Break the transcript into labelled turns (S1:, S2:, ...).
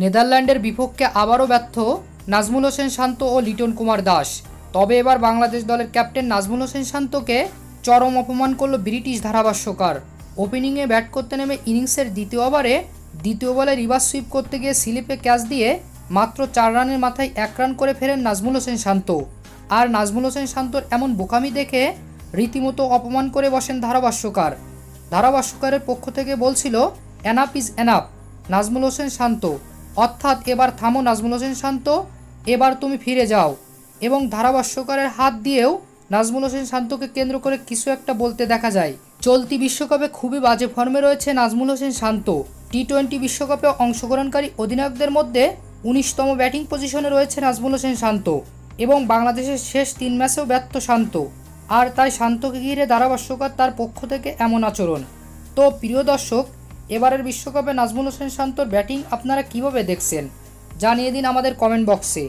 S1: নেদারল্যান্ডের বিপক্ষে আবারও ব্যর্থ নাজমুল হোসেন শান্ত ও লিটন কুমার দাস। তবে এবার বাংলাদেশ দলের ক্যাপ্টেন নাজমুল হোসেন শান্তকে চরম অপমান করল ব্রিটিশ ধারাভাষ্যকার। ওপেনিংয়ে ব্যাট করতে নেমে ইনিংসের দ্বিতীয় ওভারে দ্বিতীয় বলে রিভার্স সুইপ করতে গিয়ে স্লিপে ক্যাচ দিয়ে মাত্র 4 রানের মাথায় 1 রান করে ফেরেন নাজমুল হোসেন শান্ত। আর নাজমুল হোসেন শান্তর এমন বোকামি দেখে রীতিমতো অপমান করে বসেন ধারাভাষ্যকার। ধারাভাষ্যকারের পক্ষ থেকে বলছিল, enough is enough Najmul Hossain Shanto, অর্থাৎ এবার থামো নাজমুল হোসেন শান্ত, এবার তুমি ফিরে যাও। এবং ধারাভাষ্যকারের হাত দিয়েও নাজমুল হোসেন শান্তকে কেন্দ্র করে কিছু একটা বলতে দেখা যায়। চলতি বিশ্বকাপে খুবই বাজে ফর্মে রয়েছে নাজমুল হোসেন শান্ত। টি-20 বিশ্বকাপে অংশগ্রহণকারী অধিনায়কদের মধ্যে 19তম ব্যাটিং পজিশনে রয়েছে নাজমুল হোসেন শান্ত এবং বাংলাদেশের শেষ 3 ম্যাচেও ব্যর্থ শান্ত। আর তাই শান্তকে ঘিরে ধারাভাষ্যকার তার পক্ষ থেকে এমন আচরণ। তো প্রিয় দর্শক, এবারের বিশ্বকাপে নাজমুল হোসেন শান্তর ব্যাটিং আপনারা কিভাবে দেখছেন জানিয়ে দিন আমাদের কমেন্ট বক্সে।